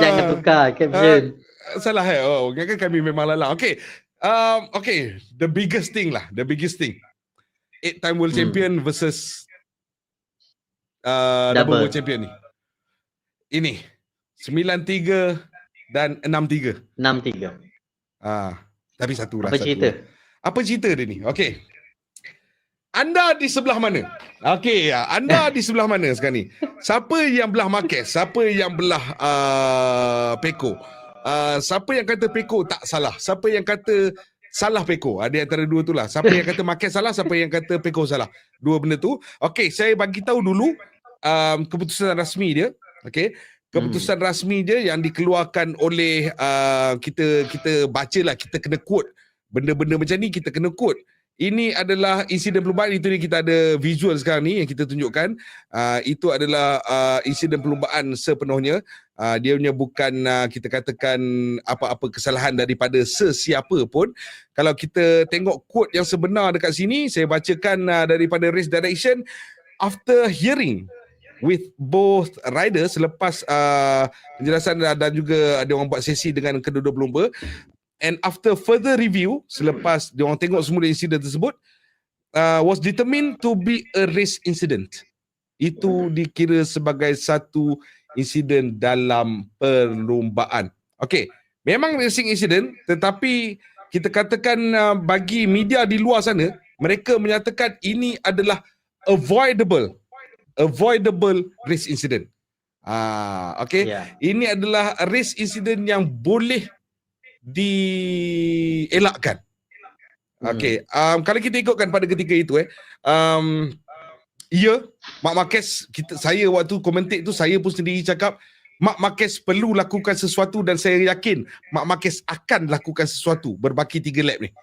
Jangan Ah, tukar ah, caption. salah Oh, kan kami memang lalang. Okay. Okay, the biggest thing. 8-time world champion versus double world Double. champion ni. Ini 9-3 dan 6-3. 6-3. Tapi satu Apa cerita? lah. Apa cerita dia ni? Okay. Anda di sebelah mana? Okey, anda di sebelah mana sekarang ni? Siapa yang belah Marquez? Siapa yang belah Peko? Siapa yang kata Peko tak salah? Siapa yang kata salah Peko? Ada antara dua tu lah. Siapa yang kata Marquez salah? Siapa yang kata Peko salah? Dua benda tu. Okey, saya bagi tahu dulu keputusan rasmi dia. Okey. Keputusan rasmi dia yang dikeluarkan oleh kita bacalah, kita kena quote. Benda-benda macam ni kita kena quote. Ini adalah insiden perlumbaan. Itu ni kita ada visual sekarang ni yang kita tunjukkan. Itu adalah insiden perlumbaan sepenuhnya. Dia punya bukan kita katakan apa-apa kesalahan daripada sesiapa pun. Kalau kita tengok quote yang sebenar dekat sini, saya bacakan daripada Race Direction. After hearing with both riders, selepas penjelasan dan juga ada orang buat sesi dengan kedua-dua pelumba, and after further review, selepas dia orang tengok semula insiden tersebut, was determined to be a race incident. Itu dikira sebagai satu insiden dalam perlumbaan. Okey, memang racing incident, tetapi kita katakan bagi media di luar sana, mereka menyatakan ini adalah avoidable race incident. Okay. Ya. Ini adalah race incident yang boleh dielakkan. Okay. Kalau kita ikutkan pada ketika itu, Marc Marquez, saya waktu komentate tu, saya pun sendiri cakap Marc Marquez perlu lakukan sesuatu dan saya yakin Marc Marquez akan lakukan sesuatu berbaki 3 lap ni.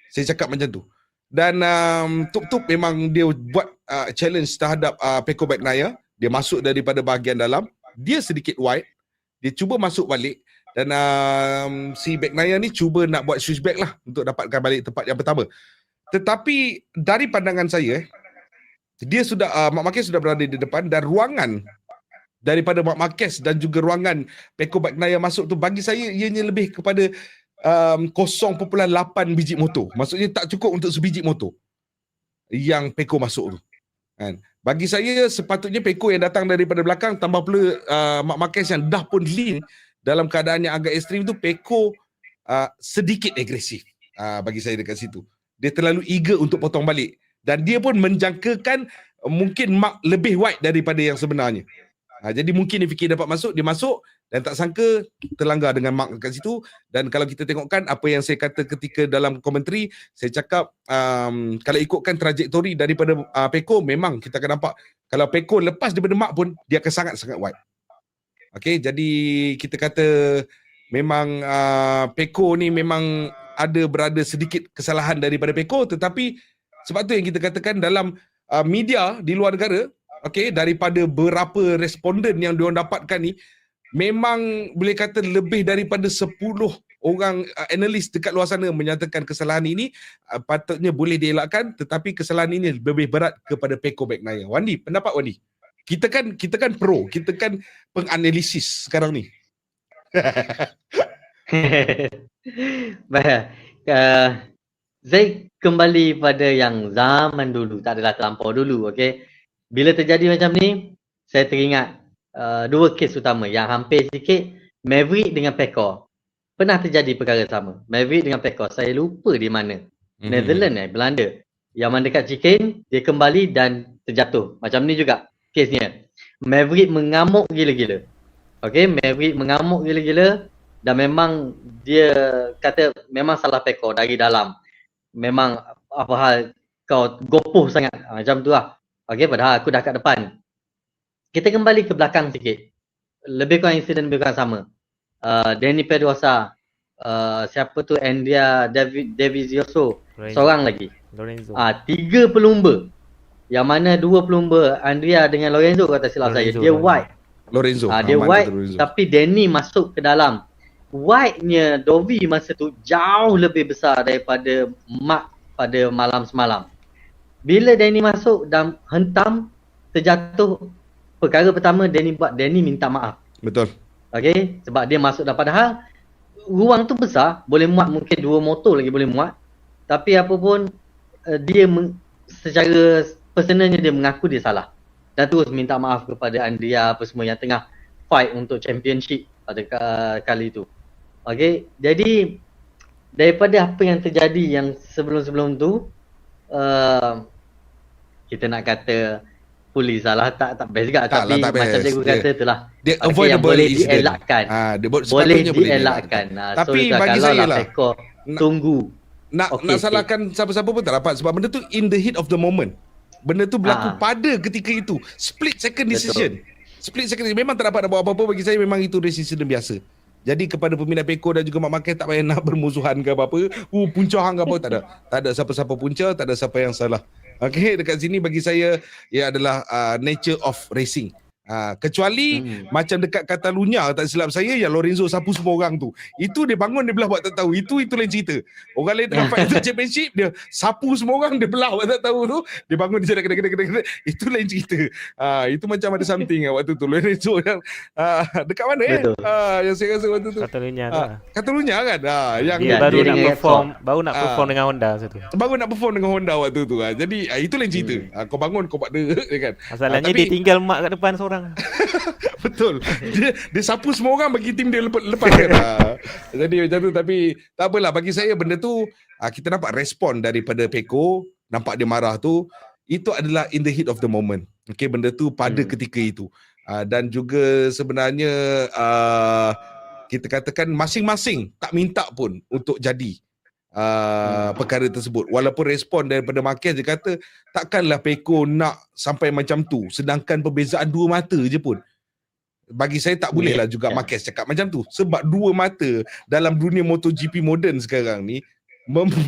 Saya cakap macam tu. Dan Tup memang dia buat challenge terhadap Pecco Bagnaia. Dia masuk daripada bahagian dalam, dia sedikit wide, dia cuba masuk balik. Dan si Bagnaia ni cuba nak buat switchback lah untuk dapatkan balik tempat yang pertama. Tetapi dari pandangan saya, dia sudah Marc Marquez sudah berada di depan dan ruangan daripada Marc Marquez dan juga ruangan Pecco Bagnaia masuk tu, bagi saya ianya lebih kepada 0.8 biji motor. Maksudnya tak cukup untuk sebiji motor yang Pecco masuk tu. Kan? Bagi saya sepatutnya Pecco yang datang daripada belakang, tambah pula Marc Marquez yang dah pun lean dalam keadaan yang agak ekstrim tu, Pecco sedikit agresif bagi saya dekat situ. Dia terlalu eager untuk potong balik dan dia pun menjangkakan mungkin Marc lebih wide daripada yang sebenarnya. Jadi mungkin dia fikir dapat masuk, dia masuk dan tak sangka terlanggar dengan Marc kat situ. Dan kalau kita tengokkan apa yang saya kata ketika dalam komentari, saya cakap kalau ikutkan trajektori daripada Pecco, memang kita akan nampak kalau Pecco lepas daripada Marc pun dia akan sangat-sangat wide. Okay, jadi kita kata memang Pecco ni memang ada berada sedikit kesalahan daripada Pecco, tetapi sebab tu yang kita katakan dalam media di luar negara, okay, daripada berapa responden yang diorang dapatkan ni, memang boleh kata lebih daripada 10 orang analis dekat luar sana menyatakan kesalahan ini patutnya boleh dielakkan, tetapi kesalahan ini lebih berat kepada Pecco Bagnaia. Wandi, pendapat Wandi? Kita kan pro, kita kan penganalisis sekarang ni. Baik. Saya kembali pada yang zaman dulu, tak adalah terlampau dulu, okey. Bila terjadi macam ni, saya teringat dua kes utama yang hampir sikit, Maverick dengan Pecco. Pernah terjadi perkara sama. Maverick dengan Pecco, saya lupa di mana. Netherlands Belanda. Yang mana dekat Chicane, dia kembali dan terjatuh. Macam ni juga kesnya. Maverick mengamuk gila-gila. Okey, Maverick mengamuk gila-gila dan memang dia kata memang salah Pecco dari dalam. Memang apa hal kau gopoh sangat. Macam tu lah. Okey, padahal aku dah kat depan. Kita kembali ke belakang sikit. Lebih kurang insiden lebih kurang sama. Danny Pedrosa, siapa tu, Andrea Dovizioso, seorang lagi. Lorenzo. 3 pelumba. Yang mana 2 pelumba, Andrea dengan Lorenzo kata silap saya. Dia wide. Lorenzo. Dia wide, tapi Danny masuk ke dalam. Wide-nya Dovi masa tu jauh lebih besar daripada Marc pada malam semalam. Bila Danny masuk dan hentam, terjatuh, perkara pertama Danny buat, Danny minta maaf. Betul. Okay, sebab dia masuk dah, padahal ruang tu besar, boleh muat mungkin 2 motor lagi boleh muat. Tapi apa pun dia secara personalnya dia mengaku dia salah. Dan terus minta maaf kepada Andrea apa semua yang tengah fight untuk championship pada kali itu. Okay, jadi daripada apa yang terjadi yang sebelum-sebelum tu, kita nak kata polis salah tak best juga. Tak Tapi lah, tak macam best. cikgu kata itulah, Dia yang avoidable boleh incident. dielakkan. Boleh Boleh dielakkan. dielakkan. Tapi so, bagi kalau saya lah, Peko tunggu. Nak salahkan siapa-siapa pun tak dapat. Sebab benda tu in the heat of the moment. Benda tu berlaku pada ketika itu. Split second decision. Split second. Memang tak dapat nak buat apa-apa. Bagi saya memang itu race incident biasa. Jadi kepada peminat Peko dan juga Mak Makes tak payah nak bermusuhan ke apa-apa. Punca hang ke apa. Tak ada. Tak ada siapa-siapa punca. Tak ada siapa yang salah. Okay, dekat sini bagi saya ia adalah nature of racing. Kecuali macam dekat Catalunya, tak silap saya, yang Lorenzo sapu semua orang tu. Itu dia bangun, dia belah buat tak tahu. Itu lain cerita. Orang lain tengah fight untuk championship, dia sapu semua orang, dia belah buat tak tahu tu. Dia bangun, dia kena. Itu lain cerita. Itu macam ada something waktu tu. Lorenzo yang dekat mana yang saya rasa waktu tu? Catalunya kan. Yang dia baru nak perform dengan Honda tu. Baru nak perform dengan Honda waktu tu. Jadi itu lain cerita. Kau bangun, kau buat dia kan. Masalahnya dia tinggal mak kat depan seorang. Betul. Dia sapu semua orang bagi tim dia lepas kan. Jadi macam tu. Tapi tak apalah, bagi saya benda tu kita nampak respon daripada Peko. Nampak dia marah tu, itu adalah in the heat of the moment. Okay, benda tu pada ketika itu. Dan juga sebenarnya kita katakan masing-masing tak minta pun untuk jadi perkara tersebut. Walaupun respon daripada Marquez, dia kata takkanlah Peko nak sampai macam tu, sedangkan perbezaan 2 mata je pun. Bagi saya tak boleh lah juga Marquez cakap macam tu. Sebab 2 mata dalam dunia MotoGP moden sekarang ni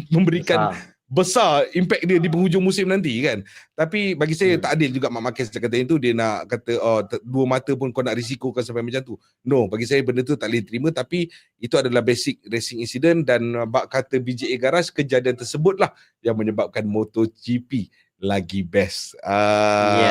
memberikan besar impact dia di penghujung musim nanti kan. Tapi bagi saya tak adil juga Mak Marquez kata itu. Dia nak kata 2 mata pun kau nak risikokan sampai macam tu. No, bagi saya benda tu tak boleh terima. Tapi itu adalah basic racing incident. Dan bak kata BJA Garage, kejadian tersebut lah yang menyebabkan MotoGP lagi best.